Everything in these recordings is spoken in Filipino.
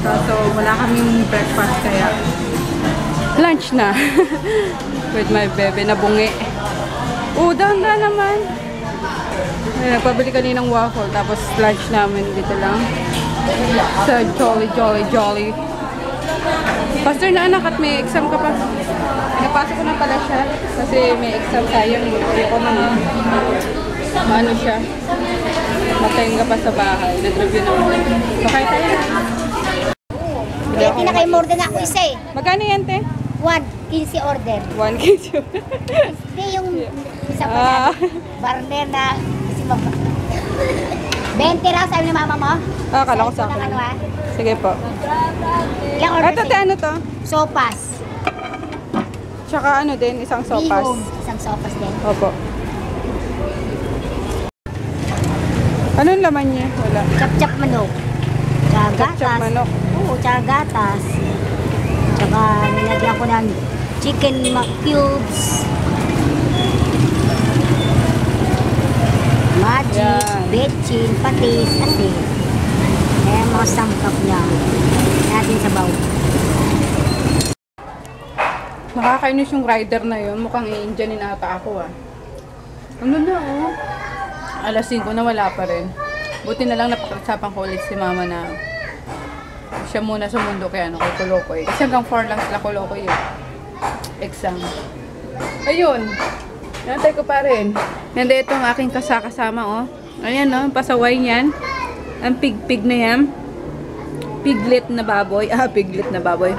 So, wala kaming breakfast kaya lunch na. With my bebe na bungi. Dahan-dahan naman. Nagpabili kaninang waffle. Tapos lunch namin dito lang. Sa Jolly. Pastor na anak at may exam ka pa. Napasok ko na pala siya. Kasi may exam tayo. Ayoko na maano siya. Matayin ka pa sa bahay. Nag-review naman. Okay tayo na. Kaya pinaka-order na ako isa eh. Magkano yan, te? 1.15 order. 1 kg. Hindi yung isa pa na. Barner na. Kasi 20 raw sabi ni mama mo. Kala ko sa akin. Ano, Sige po. Ilang order Ito, te, ano to? Sopas. Tsaka ano din, isang sopas. Bihom. Isang sopas din. Opo. Anong laman niya? Wala. Chap-chap manok. Tsaka gatas. Chap-chap manok. Oo, tsaka gatas. Tsaka nilagyan ko ng chicken cubes. Magic, betchin, patis, asin. Ayan mga sangkap niya. Natin sa baw. Nakakainis yung rider na yun. Mukhang i-Indianin ata ako Ano na Alas 5 na wala pa rin. Buti na lang napakagsapan ko ulit si mama na siya muna sumundo kay Kulokoy. Kasi hanggang 4 lang sila Kulokoy exam. Ayun. Nantay ko pa rin. Nandito itong aking kasama Ayan pasaway niyan. Ang pig-pig na yan. Piglet na baboy. Piglet na baboy.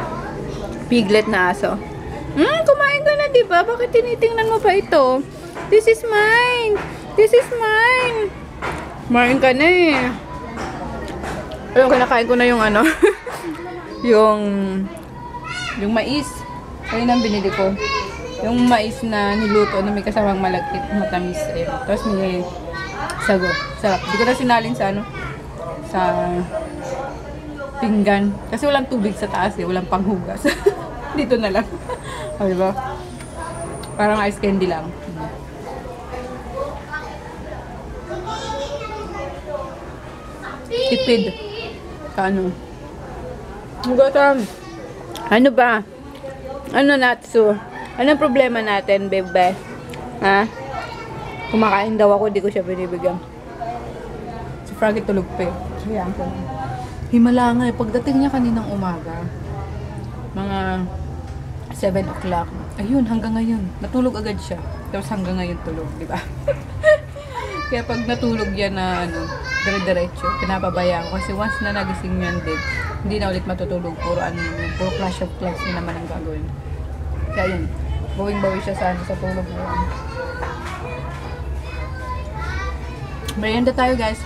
Piglet na aso. Kumain ka na, diba? Bakit tinitingnan mo pa ito? This is mine! This is mine! Kumain ka na Alam, kinakain ko na yung yung mais. Ayun ang binili ko. Yung mais na niluto na may kasamang malagkit, matamis. Tapos may sago. Sarap. Hindi ko na sinalin sa sa pinggan. Kasi walang tubig sa taas walang panghugas. Dito na lang. Diba? Parang ice candy lang. Tipid. Mugatang. Ano ba? Natsu? Anong problema natin, bebe? Kumakain daw ako, di ko siya binibigyan. Si Froggy tulog pa Hayaan ko na. Himala nga pagdating niya kaninang umaga, mga 7 o'clock. Ayun, hanggang ngayon. Natulog agad siya. Tapos hanggang ngayon tulog, di ba? Kaya pag natulog yan na dire-diretso, pinapabayaan ko. Kasi once na nagising yan din, hindi na ulit matutulog. Puro clash of clans na naman ang gagawin. Kaya yun, bawing-bawi siya sa tulog mo. Merienda tayo, guys.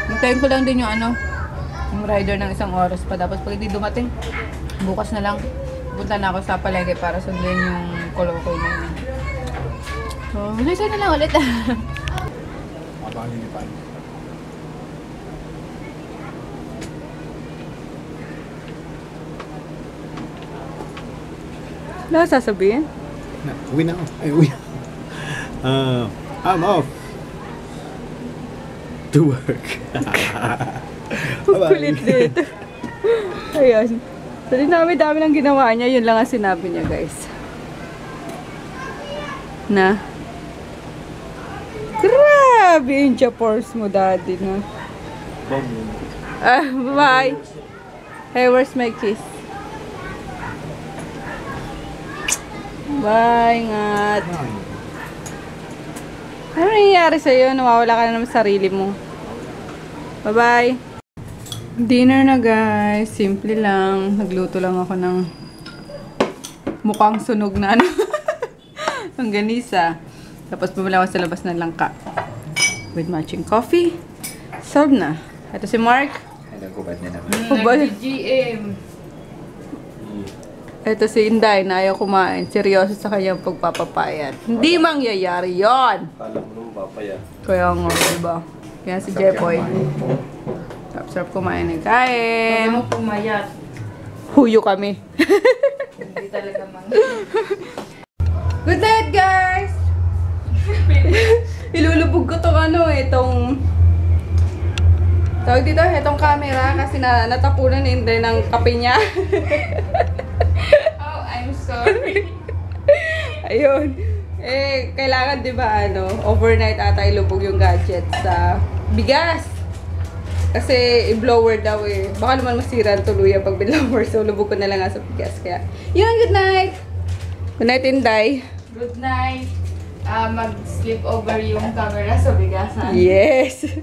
Hintayin ko lang din yung yung rider ng 1 oras pa. Tapos pag hindi dumating, bukas na lang punta na ako sa palengke para sundin yung Kulokoy na yun. So, ulit na lang ulit. Ano sasabihin? Uwi na ako. Ay, uwi. I'm off to work. Kulit dito. Ayan. So, dami ng ginawa niya. Yun lang ang sinabi niya, guys. Grabe yung Japors mo, daddy, bye. Hey, where's my kiss? Bye, ngat. Ano nangyayari sa'yo? Nawawala ka na naman sa sarili mo. Bye-bye. Dinner na, guys. Simple lang. Nagluto lang ako ng mukhang sunog na ang ganisa. Tapos bumala ako sa labas ng langka. With matching coffee. Serve na. Ito si Mark. Nagkubad na naman. Kubad. GM. Ito si Inday na ayaw kumain. Seryoso sa kanyang pagpapapayat. Hindi mangyayari yon. Alam mo nung papaya. Kaya nga, diba? Kaya si Jepoy. Sarap kumain ng kain. Huwag mo pumayat. Huyo kami. Hindi talaga Good night, guys! Ilulubog ko tong Tawag dito, itong camera kasi natapunan ni Inday ng kape niya. Oh, I'm sorry. Ayun. Kailangan 'di ba overnight ata ilubog yung gadget sa bigas. Kasi i-blower daw eh. Baka naman masira ang tuluyan pag binlower. So, lubog ko na lang nga sa bigas. Kaya, yun, good night! Good night, Inday. Good night. Mag-sleep over yung camera sa bigasan. Yes!